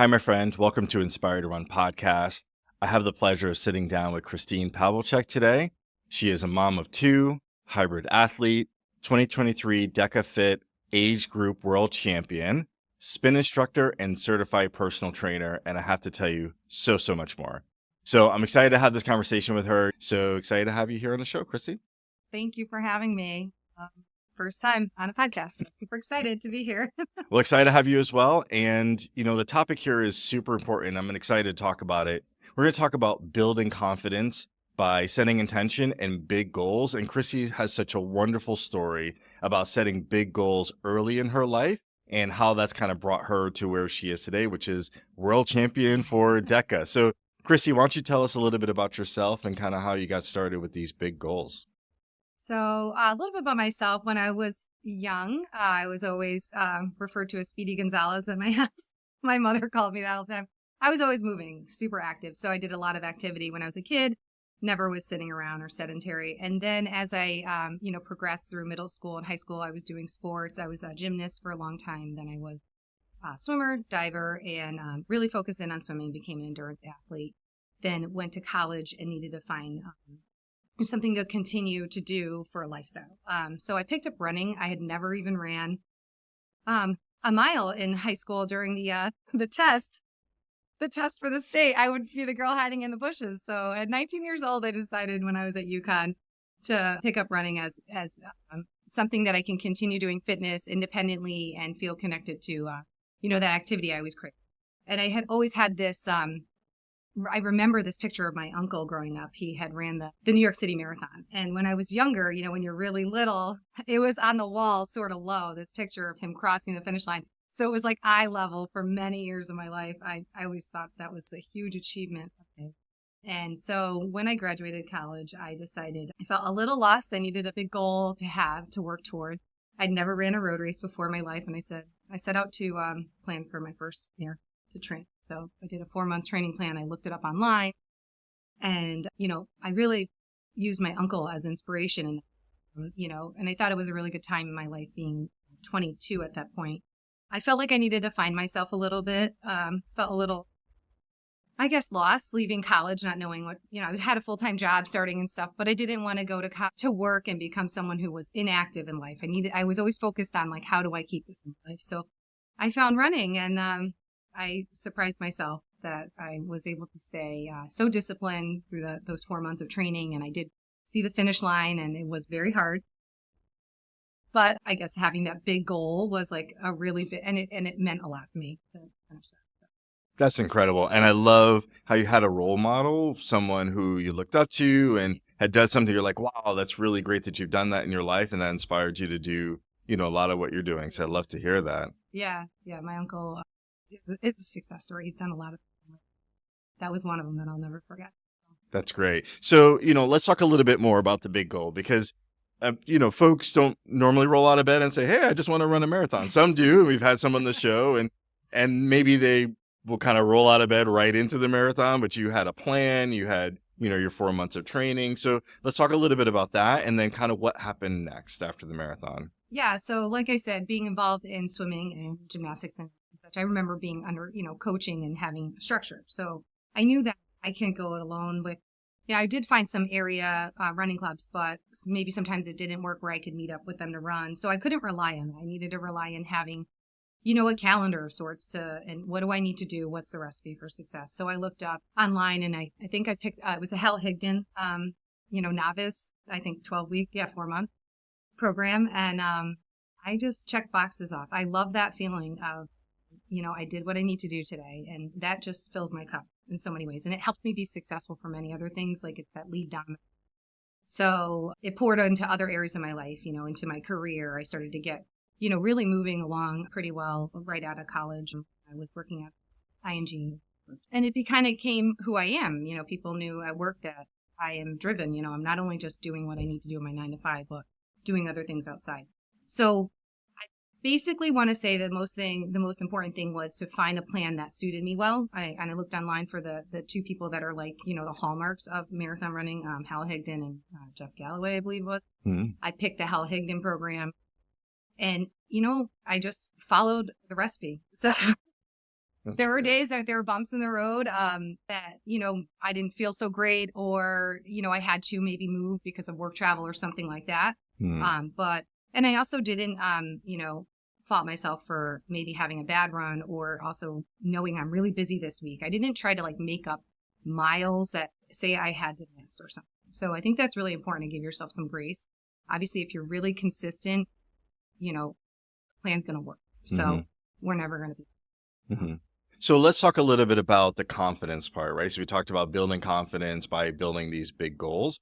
Hi, my friend. Welcome to Inspire to Run podcast. I have the pleasure of sitting down with Kristine Pavelchak today. She is a mom of two, hybrid athlete, 2023 DEKA FIT age group world champion, spin instructor, and certified personal trainer. And I have to tell you so much more. So I'm excited to have this conversation with her. So excited to have you here on the show, Kristine. Thank you for having me. First time on a podcast. I'm super excited to be here. Well, excited to have you as well. And, the topic here is super important. I'm excited to talk about it. We're going to talk about building confidence by setting intention and big goals. And Chrissy has such a wonderful story about setting big goals early in her life and how that's kind of brought her to where she is today, which is world champion for DEKA. So, Chrissy, why don't you tell us a little bit about yourself and kind of how you got started with these big goals? So a little bit about myself. When I was young, I was always referred to as Speedy Gonzalez at my house. My mother called me that all the time. I was always moving, super active. So I did a lot of activity when I was a kid, never was sitting around or sedentary. And then as I, progressed through middle school and high school, I was doing sports. I was a gymnast for a long time. Then I was a swimmer, diver, and really focused in on swimming, became an endurance athlete. Then went to college and needed to find something to continue to do for a lifestyle. So I picked up running. I had never even ran a mile in high school during the test for the state. I would be the girl hiding in the bushes. So at 19 years old, I decided when I was at UConn to pick up running as something that I can continue doing fitness independently and feel connected to, that activity I always craved. And I had always had this, I remember this picture of my uncle growing up. He had ran the New York City Marathon. And when I was younger, when you're really little, it was on the wall sort of low, this picture of him crossing the finish line. So it was like eye level for many years of my life. I always thought that was a huge achievement. And so when I graduated college, I decided I felt a little lost. I needed a big goal to work toward. I'd never ran a road race before in my life. And I set out to plan for my first year to train. So I did a 4-month training plan. I looked it up online and, I really used my uncle as inspiration and I thought it was a really good time in my life being 22 at that point. I felt like I needed to find myself a little bit, felt a little, I guess, lost leaving college, not knowing what, I had a full-time job starting and stuff, but I didn't want to go to work and become someone who was inactive in life. I was always focused on like, how do I keep this in life? So I found running and, I surprised myself that I was able to stay so disciplined through those 4 months of training. And I did see the finish line and it was very hard. But I guess having that big goal was like a really big, and it meant a lot to me to finish that. That's incredible. And I love how you had a role model, someone who you looked up to and had done something. You're like, wow, that's really great that you've done that in your life. And that inspired you to do, a lot of what you're doing. So I'd love to hear that. Yeah. My uncle, it's a success story. He's done a lot of things. That was one of them that I'll never forget. That's great. So, let's talk a little bit more about the big goal because, folks don't normally roll out of bed and say, hey, I just want to run a marathon. Some do. And we've had some on the show and maybe they will kind of roll out of bed right into the marathon, but you had a plan, you had, your 4 months of training. So let's talk a little bit about that and then kind of what happened next after the marathon. Yeah. So like I said, being involved in swimming and gymnastics and I remember being under, coaching and having structure. So I knew that I can't go it alone I did find some area running clubs, but maybe sometimes it didn't work where I could meet up with them to run. So I couldn't rely on it. I needed to rely on having, a calendar of sorts and what do I need to do? What's the recipe for success? So I looked up online and I think I picked, it was the Hal Higdon, novice, I think 12-week, 4-month program. And I just checked boxes off. I love that feeling of, I did what I need to do today. And that just fills my cup in so many ways. And it helped me be successful for many other things, like it's that lead dominance. So it poured into other areas of my life, into my career. I started to get, really moving along pretty well right out of college. I was working at ING. And it kind of became who I am. People knew at work that I am driven. I'm not only just doing what I need to do in my 9 to 5, but doing other things outside. So basically want to say the most important thing was to find a plan that suited me well. I looked online for the two people that are like, the hallmarks of marathon running, Hal Higdon and Jeff Galloway, I believe it was. Mm-hmm. I picked the Hal Higdon program and, I just followed the recipe. So That's There were great. days that there were bumps in the road, that, I didn't feel so great, or, I had to maybe move because of work travel or something like that. Hmm. And I also didn't, fault myself for maybe having a bad run, or also knowing I'm really busy this week. I didn't try to like make up miles that say I had to miss or something. So I think that's really important to give yourself some grace. Obviously, if you're really consistent, you know, plan's going to work. Hmm. So we're never going to be. Hmm. So let's talk a little bit about the confidence part, right? So we talked about building confidence by building these big goals.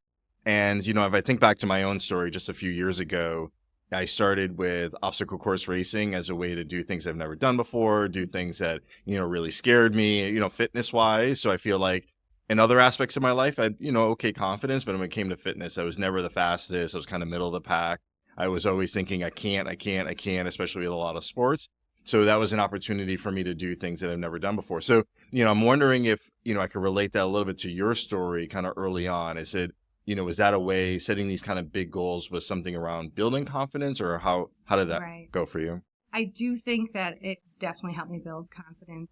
And, if I think back to my own story just a few years ago, I started with obstacle course racing as a way to do things I've never done before, do things that, really scared me, fitness wise. So I feel like in other aspects of my life, I had, okay confidence, but when it came to fitness, I was never the fastest. I was kind of middle of the pack. I was always thinking, I can't, especially with a lot of sports. So that was an opportunity for me to do things that I've never done before. So, I'm wondering if, I could relate that a little bit to your story kind of early on. Is it, was that a way setting these kind of big goals was something around building confidence, or how did that Right. go for you? I do think that it definitely helped me build confidence.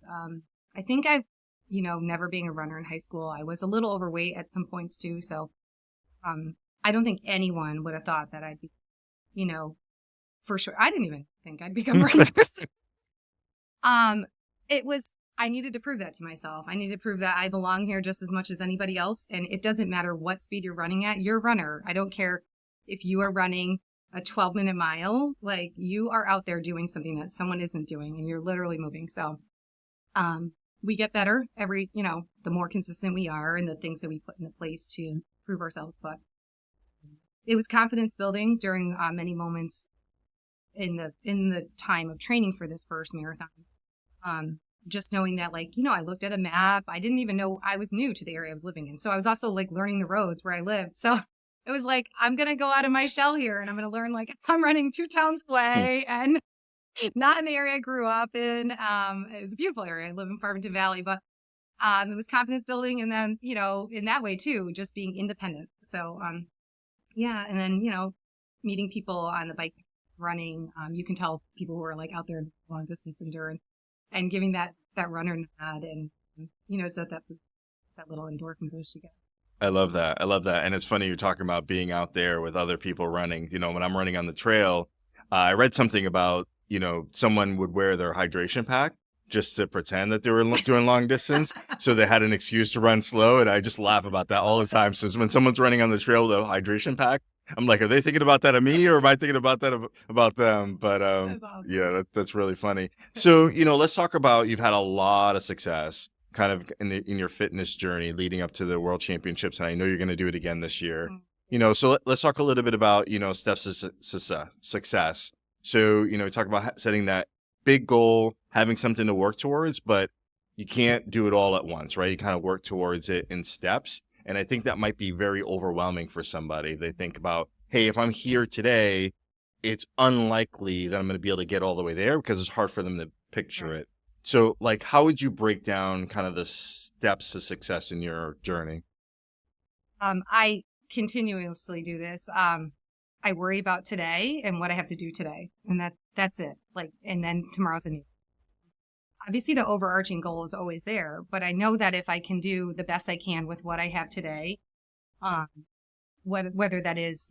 I think never being a runner in high school, I was a little overweight at some points too. So, I don't think anyone would have thought that I'd be, you know, for sure. I didn't even think I'd become runners. Um, it was, I needed to prove that to myself. I needed to prove that I belong here just as much as anybody else. And it doesn't matter what speed you're running at, you're a runner. I don't care if you are running a 12-minute mile, like you are out there doing something that someone isn't doing and you're literally moving. So, we get better the more consistent we are and the things that we put into place to prove ourselves. But it was confidence building during many moments in the time of training for this first marathon. Just knowing that, I looked at a map. I didn't even know, I was new to the area I was living in. So I was also like learning the roads where I lived. So it was like, I'm going to go out of my shell here and I'm going to learn, like, I'm running 2 towns away and not in the area I grew up in. It was a beautiful area. I live in Farmington Valley, but it was confidence building. And then, in that way too, just being independent. So, yeah. And then, meeting people on the bike running, you can tell people who are like out there long distance endurance and giving that runner nod, and, so that little endorphin boost you get. I love that. I love that. And it's funny you're talking about being out there with other people running. When I'm running on the trail, I read something about, someone would wear their hydration pack just to pretend that they were doing long distance. So they had an excuse to run slow. And I just laugh about that all the time. So when someone's running on the trail with a hydration pack, I'm like, are they thinking about that of me, or am I thinking about that about them? But That's awesome. yeah, that's really funny. So, let's talk about, you've had a lot of success kind of in your fitness journey leading up to the world championships. And I know you're going to do it again this year. So let's talk a little bit about, steps to success. So, talk about setting that big goal, having something to work towards, but you can't do it all at once, right? You kind of work towards it in steps. And I think that might be very overwhelming for somebody. They think about, hey, if I'm here today, it's unlikely that I'm going to be able to get all the way there, because it's hard for them to picture it. So, like, how would you break down kind of the steps to success in your journey? I continuously do this. I worry about today and what I have to do today, and that's it. And then tomorrow's a new. Obviously, the overarching goal is always there, but I know that if I can do the best I can with what I have today, whether that is,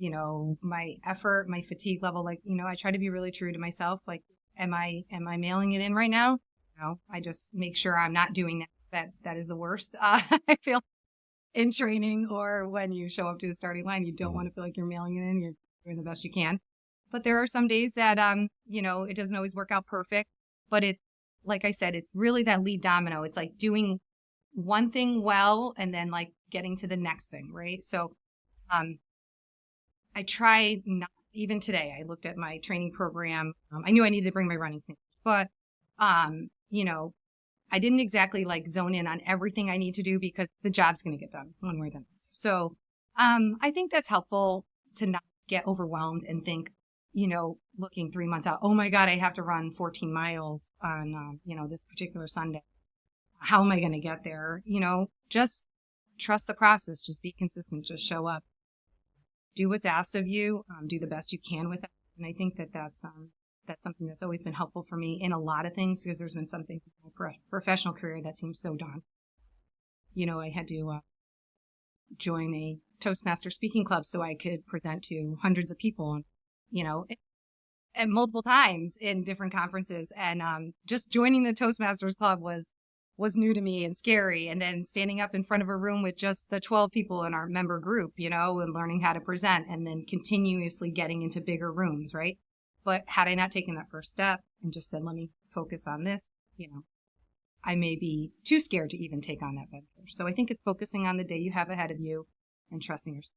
my effort, my fatigue level, I try to be really true to myself. Like, am I mailing it in right now? No, I just make sure I'm not doing that. That is the worst. I feel in training, or when you show up to the starting line, you don't want to feel like you're mailing it in. You're doing the best you can. But there are some days that, it doesn't always work out perfect, but like I said, it's really that lead domino. It's like doing one thing well and then like getting to the next thing, right? So I try not, even today, I looked at my training program. I knew I needed to bring my running sneakers, but, I didn't exactly like zone in on everything I need to do, because the job's going to get done one way or the next. So I think that's helpful to not get overwhelmed and think, looking 3 months out, oh my God, I have to run 14 miles on, this particular Sunday. How am I going to get there? Just trust the process. Just be consistent. Just show up. Do what's asked of you. Do the best you can with it. And I think that's that's something that's always been helpful for me in a lot of things, because there's been something in my professional career that seems so daunting. I had to join a Toastmaster speaking club so I could present to hundreds of people, and multiple times in different conferences. And just joining the Toastmasters club was new to me and scary. And then standing up in front of a room with just the 12 people in our member group, and learning how to present, and then continuously getting into bigger rooms, right? But had I not taken that first step and just said, let me focus on this, I may be too scared to even take on that venture. So I think it's focusing on the day you have ahead of you and trusting yourself.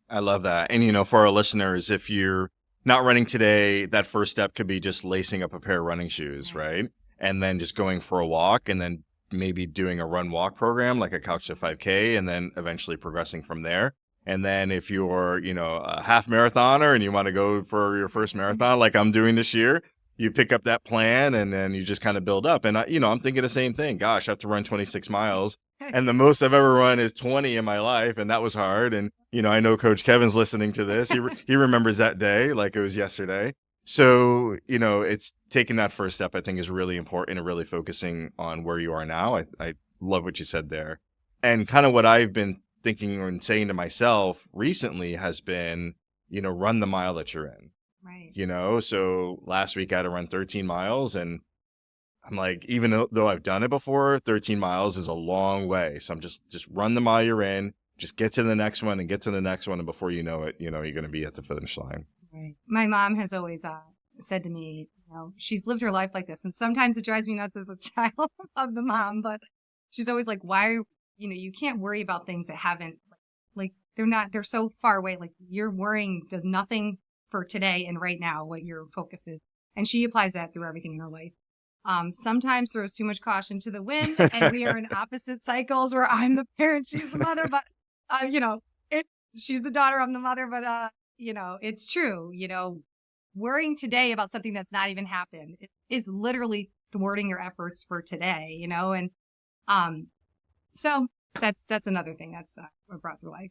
I love that. And, for our listeners, if you're not running today, that first step could be just lacing up a pair of running shoes, right? And then just going for a walk, and then maybe doing a run walk program like a Couch to 5K, and then eventually progressing from there. And then if you're, a half marathoner and you want to go for your first marathon like I'm doing this year, you pick up that plan and then you just kind of build up. And, I'm thinking the same thing. Gosh, I have to run 26 miles. And the most I've ever run is 20 in my life. And that was hard. And, I know Coach Kevin's listening to this. He remembers that day like it was yesterday. So, it's taking that first step, I think, is really important, and really focusing on where you are now. I love what you said there. And kind of what I've been thinking and saying to myself recently has been, run the mile that you're in. Right. So last week I had to run 13 miles, and I'm like, even though I've done it before, 13 miles is a long way. So I'm just run the mile you're in, just get to the next one and get to the next one. And before you know it, you're going to be at the finish line. Right. My mom has always said to me, she's lived her life like this. And sometimes it drives me nuts as a child of the mom, but she's always like, why, you can't worry about things that haven't, like, they're so far away. Like, your worrying does nothing for today and right now, what your focus is. And she applies that through everything in her life. Sometimes throws too much caution to the wind, and we are in opposite cycles where I'm the parent, she's the mother, but, she's the daughter, I'm the mother, but, it's true, worrying today about something that's not even happened is literally thwarting your efforts for today, and, so that's another thing that's brought through life.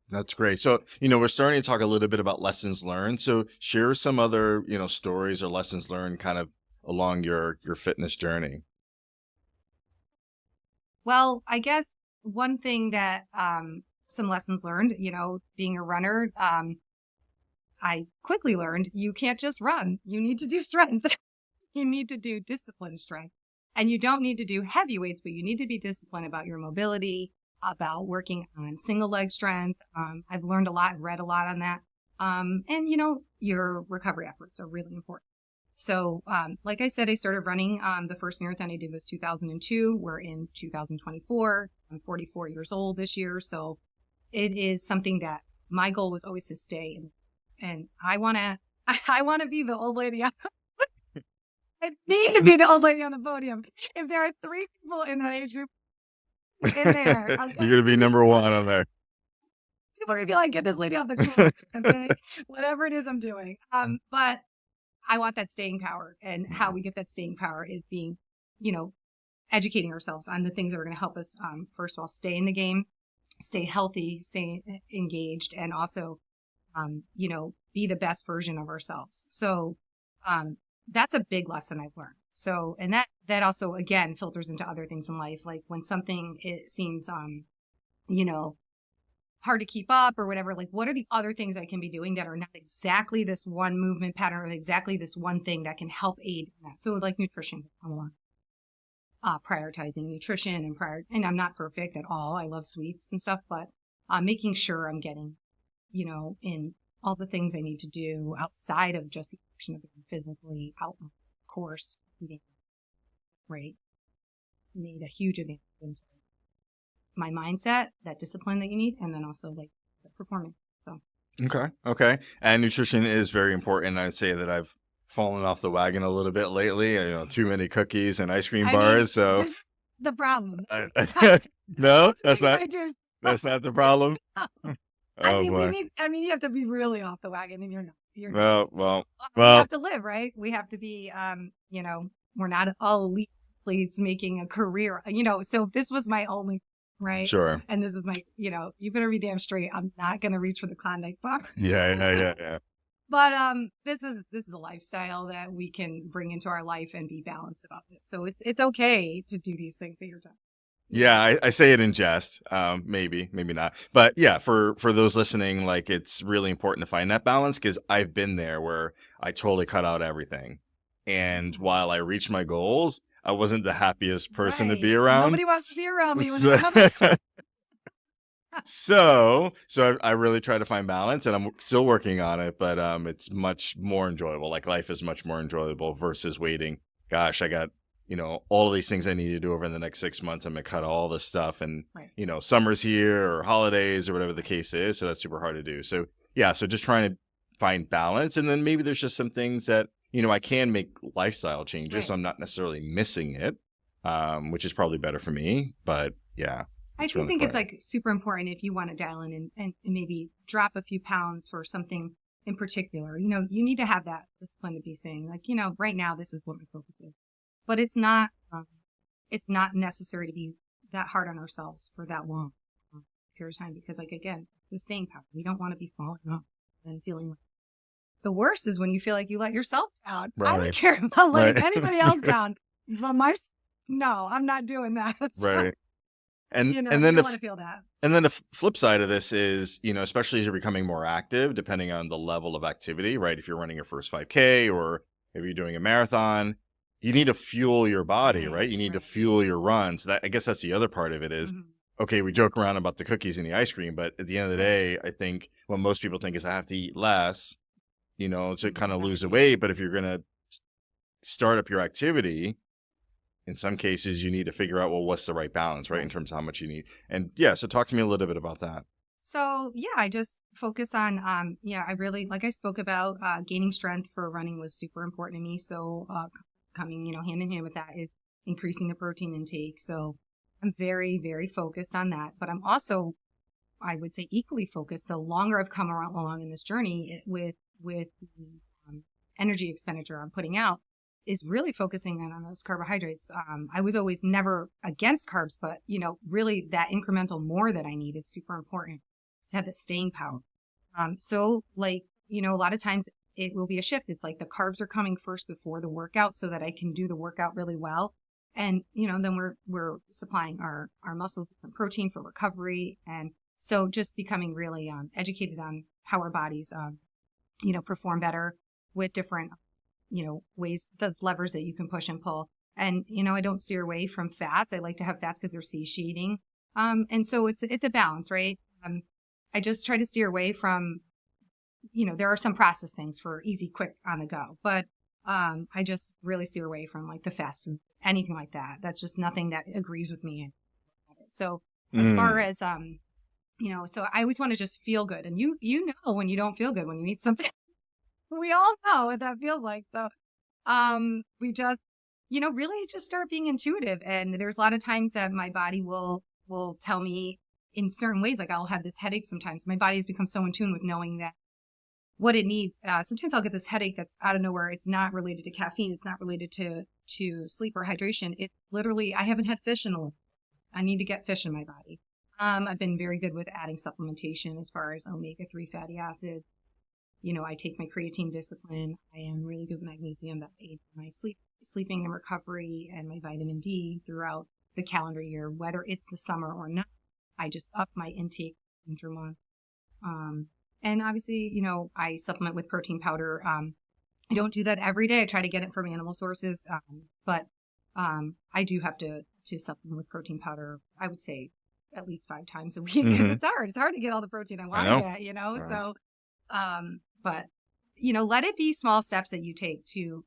That's great. So, we're starting to talk a little bit about lessons learned. So share some other, stories or lessons learned kind of along your fitness journey. Well, I guess one thing that, some lessons learned, being a runner, I quickly learned you can't just run. You need to do strength. You need to do discipline strength. And you don't need to do heavy weights, but you need to be disciplined about your mobility, about working on single leg strength. I've learned a lot, read a lot on that. And, your recovery efforts are really important. So, like I said, I started running. The first marathon I did was 2002. We're in 2024. I'm 44 years old this year. So it is something that my goal was always to stay in. And I want to be the old lady. I need to be the old lady on the podium. If there are 3 people in that age group in there, you're going to be number 1 on there. People are going to be like, get this lady off the course. Okay? Whatever it is I'm doing. But I want that staying power, and how we get that staying power is being, educating ourselves on the things that are going to help us, first of all, stay in the game, stay healthy, stay engaged, and also, be the best version of ourselves. So, that's a big lesson I've learned. So, and that also, again, filters into other things in life. Like when something, it seems, hard to keep up or whatever, like what are the other things I can be doing that are not exactly this one movement pattern or exactly this one thing that can help aid in that? So like nutrition, prioritizing nutrition and I'm not perfect at all. I love sweets and stuff, but making sure I'm getting, in all the things I need to do outside of just the action of being physically out on the course, right? Made a huge advantage in my mindset, that discipline that you need, and then also like performing. So okay. And nutrition is very important. I'd say that I've fallen off the wagon a little bit lately. Too many cookies and ice cream bars. So this is the problem. No, that's not the problem. You have to be really off the wagon, and you're not. Well, we have to live, right? We have to be, we're not all elite athletes making a career, so if this was my only, right? Sure. And this is my, you better be damn straight. I'm not going to reach for the Klondike bar. Yeah. But this is a lifestyle that we can bring into our life and be balanced about it. So it's okay to do these things that you're talking. Yeah, I say it in jest, maybe not, but yeah, for those listening, like it's really important to find that balance because I've been there where I totally cut out everything, and while I reached my goals, I wasn't the happiest person to be Right. around. Nobody wants to be around me when So, I have this. so I really try to find balance, and I'm still working on it, but it's much more enjoyable. Like life is much more enjoyable versus waiting. Gosh, I got all of these things I need to do over the next 6 months. I'm gonna cut all this stuff, and Right. Summer's here or holidays or whatever the case is. So that's super hard to do. So yeah, so just trying to find balance, and then maybe there's just some things that I can make lifestyle changes, Right. so I'm not necessarily missing it, which is probably better for me. But yeah. I do think it's like super important if you want to dial in and maybe drop a few pounds for something in particular. You need to have that discipline to be saying like, right now this is what my focus is. But it's not necessary to be that hard on ourselves for that long period of time because like again, the staying power. We don't want to be falling off and feeling like the worst is when you feel like you let yourself down. Right. I don't care about letting anybody else down. But no, I'm not doing that. So, Right. And you then don't want to feel that. And then the flip side of this is, especially as you're becoming more active, depending on the level of activity, right? If you're running your first 5K or if you're doing a marathon, you need to fuel your body, right? You need to fuel your run. So I guess that's the other part of it is, okay, we joke around about the cookies and the ice cream, but at the end of the day, I think what most people think is I have to eat less, to kind of lose the weight. But if you're going to start up your activity, in some cases, you need to figure out, well, what's the right balance, right? In terms of how much you need. And yeah, so talk to me a little bit about that. So yeah, I just focus on, I really, like I spoke about, gaining strength for running was super important to me. So coming, hand in hand with that is increasing the protein intake. So I'm very, very focused on that. But I'm also, I would say, equally focused the longer I've come along in this journey with the energy expenditure I'm putting out, is really focusing on those carbohydrates. I was always never against carbs, but, really that incremental more that I need is super important to have the staying power. So like, a lot of times it will be a shift. It's like the carbs are coming first before the workout so that I can do the workout really well. And, then we're supplying our muscles with protein for recovery. And so just becoming really educated on how our bodies, perform better with different ways, those levers that you can push and pull. And, I don't steer away from fats. I like to have fats because they're satiating. And so it's a balance, right? I just try to steer away from, there are some processed things for easy, quick on the go, but, I just really steer away from like the fast food, anything like that. That's just nothing that agrees with me. So as far as, so I always want to just feel good. And you know, when you don't feel good, when you eat something, we all know what that feels like. So, we just, really just start being intuitive. And there's a lot of times that my body will tell me in certain ways, like I'll have this headache sometimes. My body has become so in tune with knowing that what it needs. Sometimes I'll get this headache that's out of nowhere. It's not related to caffeine. It's not related to sleep or hydration. It literally, I haven't had fish in a while. I need to get fish in my body. I've been very good with adding supplementation as far as omega-3 fatty acids. I take my creatine discipline. I am really good with magnesium that aids my sleeping and recovery and my vitamin D throughout the calendar year, whether it's the summer or not. I just up my intake winter month. And obviously, I supplement with protein powder. I don't do that every day. I try to get it from animal sources. But I do have to supplement with protein powder, I would say at least 5 times a week. Mm-hmm. It's hard. It's hard to get all the protein I want to get, Right. So, but, let it be small steps that you take to,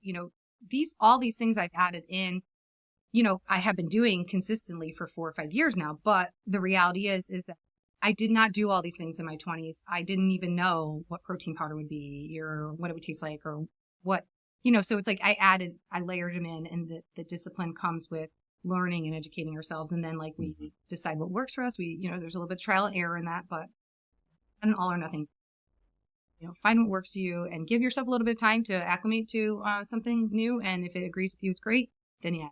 all these things I've added in, I have been doing consistently for 4 or 5 years now. But the reality is that I did not do all these things in my 20s. I didn't even know what protein powder would be or what it would taste like or what, so it's like I layered them in, and the discipline comes with learning and educating ourselves. And then like we decide what works for us. We, there's a little bit of trial and error in that, but an all or nothing. Find what works for you and give yourself a little bit of time to acclimate to something new. And if it agrees with you, it's great. Then yeah.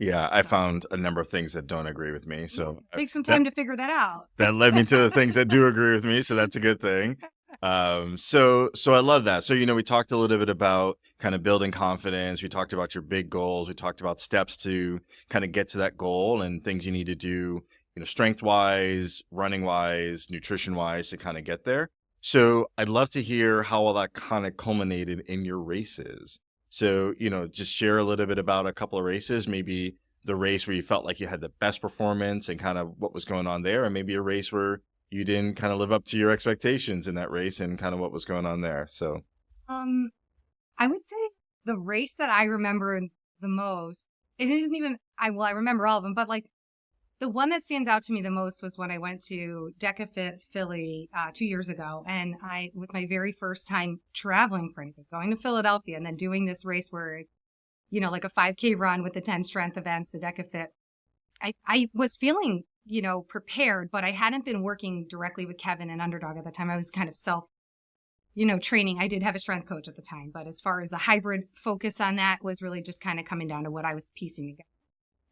Yeah, I found a number of things that don't agree with me. So take some time to figure that out. That led me to the things that do agree with me. So that's a good thing. So I love that. So, we talked a little bit about kind of building confidence. We talked about your big goals. We talked about steps to kind of get to that goal and things you need to do, strength wise, running wise, nutrition wise to kind of get there. So I'd love to hear how all that kind of culminated in your races. So, just share a little bit about a couple of races, maybe the race where you felt like you had the best performance and kind of what was going on there, and maybe a race where you didn't kind of live up to your expectations in that race and kind of what was going on there. So, I would say the race that I remember the most, it isn't even, I remember all of them, but like the one that stands out to me the most was when I went to DEKA FIT Philly 2 years ago. And I, with my very first time traveling for anything, going to Philadelphia and then doing this race where, like a 5K run with the 10 strength events, the DEKA FIT, I was feeling, prepared, but I hadn't been working directly with Kevin and Underdog at the time. I was kind of training. I did have a strength coach at the time, but as far as the hybrid focus on that was really just kind of coming down to what I was piecing together.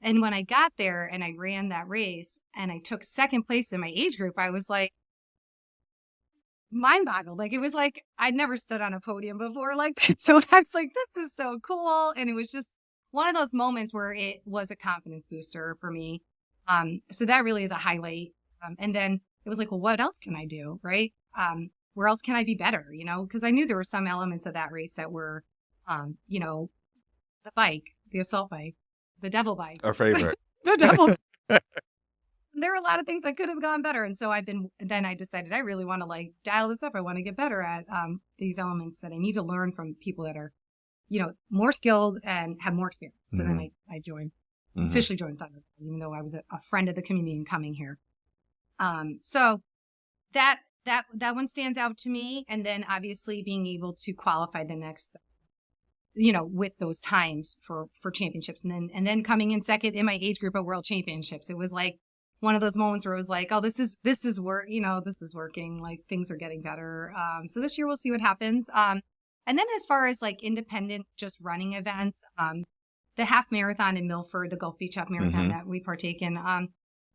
And when I got there and I ran that race and I took second place in my age group, I was like mind boggled. Like it was like I'd never stood on a podium before like that. So I was like, this is so cool. And it was just one of those moments where it was a confidence booster for me. So that really is a highlight. And then it was like, well, what else can I do? Right. Where else can I be better? Because I knew there were some elements of that race that were, the bike, the assault bike, the devil bike, our favorite, the devil. There were a lot of things that could have gone better. And so then I decided I really want to like dial this up. I want to get better at, these elements that I need to learn from people that are, more skilled and have more experience. So then I joined, officially joined Thunder, even though I was a friend of the community and coming here. So that one stands out to me. And then obviously being able to qualify the next, with those times for championships. And then coming in second in my age group at world championships, it was like one of those moments where it was like, oh, this is work, this is working, like things are getting better. So this year we'll see what happens. And then as far as like independent, just running events, the half marathon in Milford, the Gulf Beach half marathon that we partake in,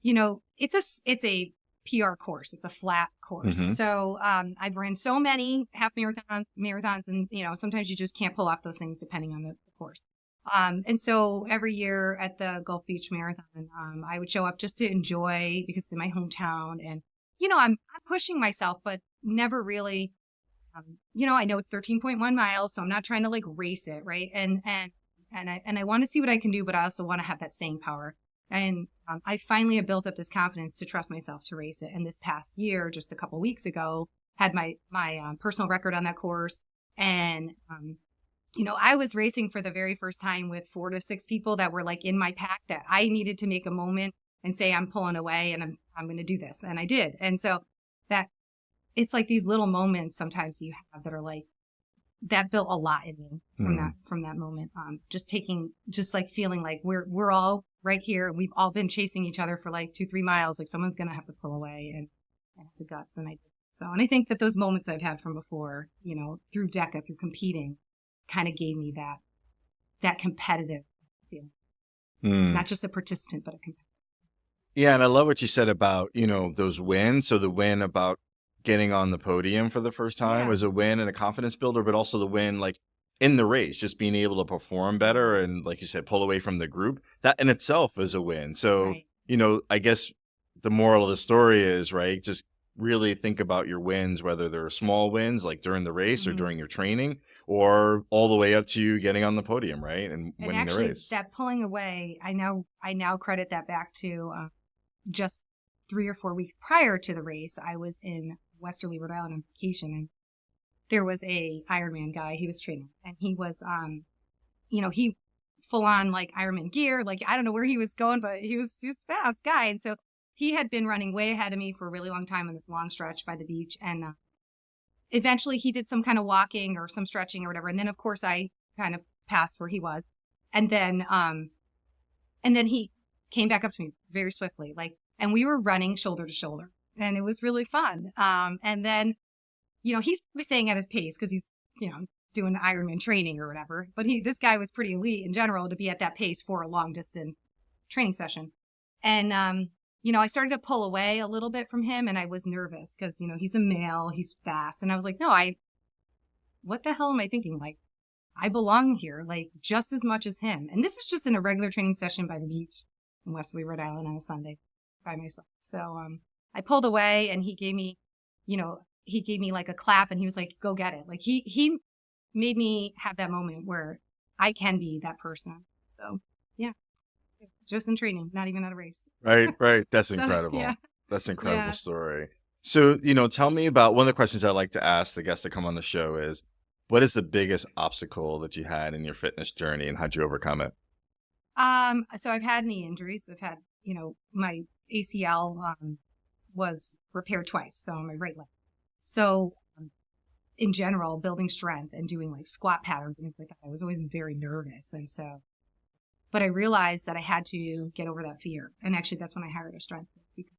it's a PR course. It's a flat course. So I've ran so many half marathons, and sometimes you just can't pull off those things depending on the course. And so every year at the Gulf Beach Marathon, I would show up just to enjoy because it's in my hometown, and I'm pushing myself, but never really. I know it's 13.1 miles, so I'm not trying to like race it, right? And I want to see what I can do, but I also want to have that staying power. And I finally have built up this confidence to trust myself to race it. And this past year, just a couple of weeks ago, had my personal record on that course. And, I was racing for the very first time with 4 to 6 people that were like in my pack that I needed to make a moment and say, I'm pulling away and I'm going to do this. And I did. And so that it's like these little moments sometimes you have that are like, that built a lot in me from that moment. Just like feeling like we're all right here and we've all been chasing each other for like 2-3 miles. Like someone's going to have to pull away and have the guts. And I did. So, and I think that those moments I've had from before, through DEKA, through competing, kind of gave me that competitive feeling. Not just a participant, but a competitor. Yeah. And I love what you said about, those wins. So the win about getting on the podium for the first time was a win and a confidence builder, but also the win, like in the race, just being able to perform better. And like you said, pull away from the group, that in itself is a win. So, I guess the moral of the story is, right, just really think about your wins, whether they're small wins, like during the race or during your training, or all the way up to you getting on the podium, right? And winning actually, the race. That pulling away, I now credit that back to just 3 or 4 weeks prior to the race. I was in Westerly, Rhode Island on vacation, and there was a Ironman guy. He was training, and he was, he full on like Ironman gear. Like I don't know where he was going, but he was a fast guy, and so he had been running way ahead of me for a really long time on this long stretch by the beach, and eventually he did some kind of walking or some stretching or whatever, and then of course I kind of passed where he was, and then he came back up to me very swiftly, like, and we were running shoulder to shoulder. And it was really fun. And then, he's staying at a pace because he's, doing Ironman training or whatever. But this guy was pretty elite in general to be at that pace for a long distance training session. And I started to pull away a little bit from him, and I was nervous because, he's a male, he's fast. And I was like, no, what the hell am I thinking? Like, I belong here, like, just as much as him. And this is just in a regular training session by the beach in Westerly, Rhode Island on a Sunday by myself. So, I pulled away, and he gave me like a clap, and he was like, go get it. Like, he made me have that moment where I can be that person. So, yeah, just in training, not even at a race. Right. That's So, incredible. yeah. That's an incredible Yeah. story. So, tell me about one of the questions I like to ask the guests that come on the show is, what is the biggest obstacle that you had in your fitness journey, and how'd you overcome it? So I've had knee injuries. I've had, my ACL was repaired twice, so on my right leg. So in general, building strength and doing like squat patterns and things like that, I was always very nervous. And so, but I realized that I had to get over that fear. And actually, that's when I hired a strength coach because,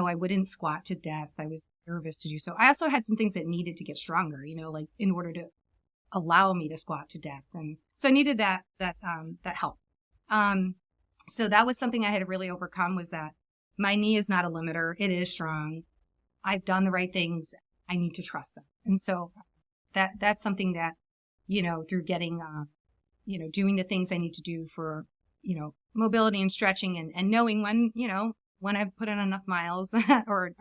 I wouldn't squat to death. I was nervous to do so. I also had some things that needed to get stronger, like in order to allow me to squat to death. And so I needed that help. So that was something I had to really overcome, was that my knee is not a limiter. It is strong. I've done the right things. I need to trust them. And so that's something that, through getting, doing the things I need to do for, mobility and stretching and knowing when I've put in enough miles or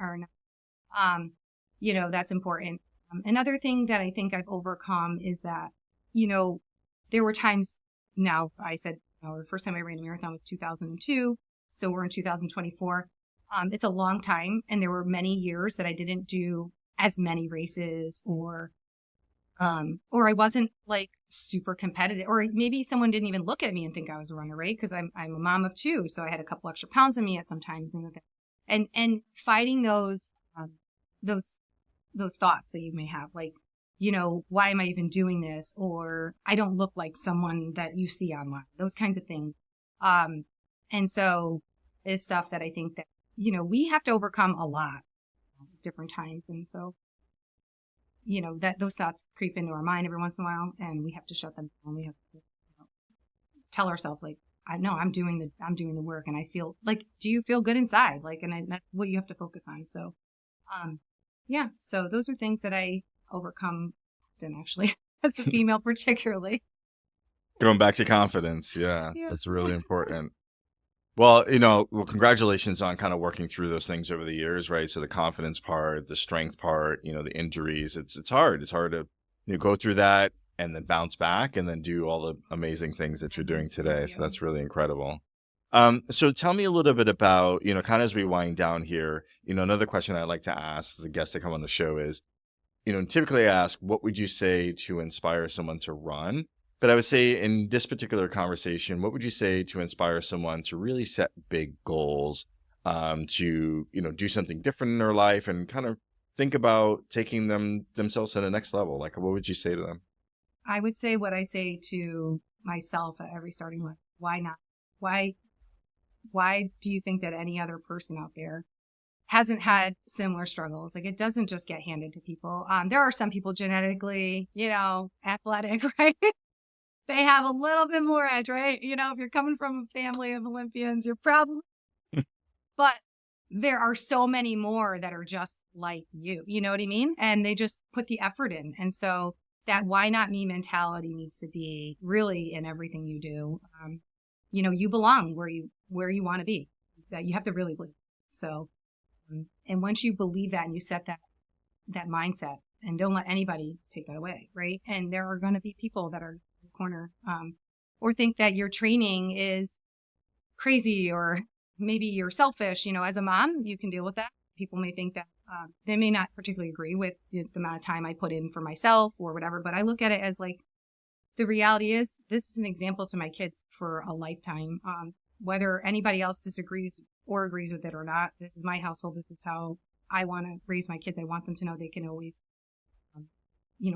that's important. Another thing that I think I've overcome is that, there were times now, I said, the first time I ran a marathon was 2002. So we're in 2024. It's a long time. And there were many years that I didn't do as many races or I wasn't like super competitive, or maybe someone didn't even look at me and think I was a runner, right? Because I'm a mom of two. So I had a couple extra pounds on me at some time. And fighting those thoughts that you may have, like, why am I even doing this? Or I don't look like someone that you see online, those kinds of things. And so it's stuff that I think that, we have to overcome a lot at different times. And so, that those thoughts creep into our mind every once in a while, and we have to shut them down. We have to tell ourselves, like, I'm doing the work, and I feel like, do you feel good inside? Like, and that's what you have to focus on. So, yeah, so those are things that I overcome often, actually, as a female particularly. Going back to confidence. Yeah. Yeah. That's really important. Well, congratulations on kind of working through those things over the years, right? So the confidence part, the strength part, the injuries, it's hard. It's hard to go through that and then bounce back and then do all the amazing things that you're doing today. So that's really incredible. So tell me a little bit about, kind of as we wind down here, another question I like to ask the guests that come on the show is, typically I ask, what would you say to inspire someone to run? But I would say in this particular conversation, what would you say to inspire someone to really set big goals, to, do something different in their life and kind of think about taking themselves to the next level? Like, what would you say to them? I would say what I say to myself at every starting line. Why not? Why do you think that any other person out there hasn't had similar struggles? Like, it doesn't just get handed to people. There are some people genetically, athletic, right? They have a little bit more edge, right? If you're coming from a family of Olympians, you're probably, but there are so many more that are just like you know what I mean? And they just put the effort in. And so that why not me mentality needs to be really in everything you do. You belong where you want to be, that you have to really believe. So, and once you believe that and you set that mindset, and don't let anybody take that away, right? And there are going to be people that are in the corner, or think that your training is crazy, or maybe you're selfish. As a mom, you can deal with that. People may think that they may not particularly agree with the amount of time I put in for myself or whatever, but I look at it as like, the reality is this is an example to my kids for a lifetime. Whether anybody else disagrees or agrees with it or not, this is my household. This is how I want to raise my kids. I want them to know they can always,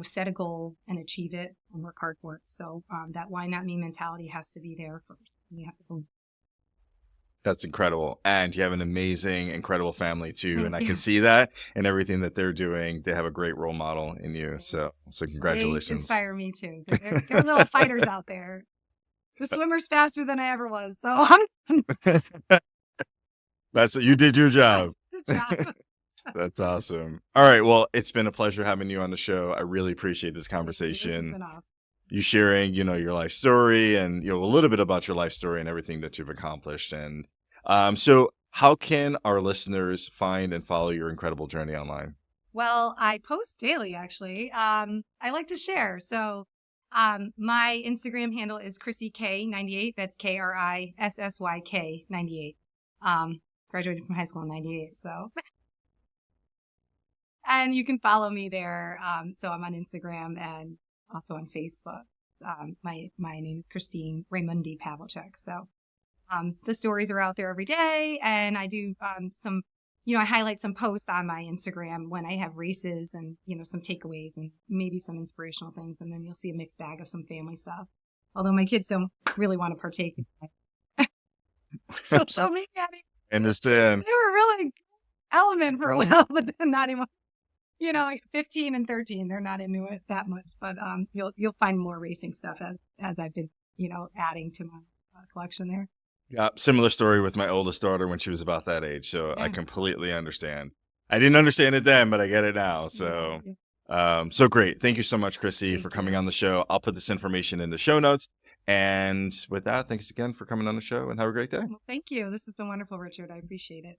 set a goal and achieve it and work hard for it. So that why not me mentality has to be there first. You have to believe. That's incredible. And you have an amazing, incredible family too. Thank And I you. can see that in everything that they're doing. They have a great role model in you. So congratulations. They inspire me too. They're little fighters out there. The swimmer's faster than I ever was. So You did your job. Good job. That's awesome. All right. Well, it's been a pleasure having you on the show. I really appreciate this This has conversation. been awesome. You sharing, your life story and, a little bit about your life story and everything that you've accomplished. And so how can our listeners find and follow your incredible journey online? Well, I post daily, actually. I like to share. So my Instagram handle is KrissieK98. That's KRISSYK 98. Graduated from high school in 98. So, and you can follow me there. So I'm on Instagram and also on Facebook. My name is Kristine Pavelchak. So the stories are out there every day, and I do some, I highlight some posts on my Instagram when I have races and, some takeaways and maybe some inspirational things. And then you'll see a mixed bag of some family stuff. Although my kids don't really want to partake in that. Social media. I understand. They were really element for a while, but then not anymore. 15 and 13, they're not into it that much. But you'll find more racing stuff as I've been, adding to my collection there. Yeah, similar story with my oldest daughter when she was about that age. So I Yeah. completely understand. I didn't understand it then, but I get it now. So, so great. Thank you so much, Chrissy, Thank for you. coming on the show. I'll put this information in the show notes. And with that, thanks again for coming on the show and have a great day. Well, thank you. This has been wonderful, Richard. I appreciate it.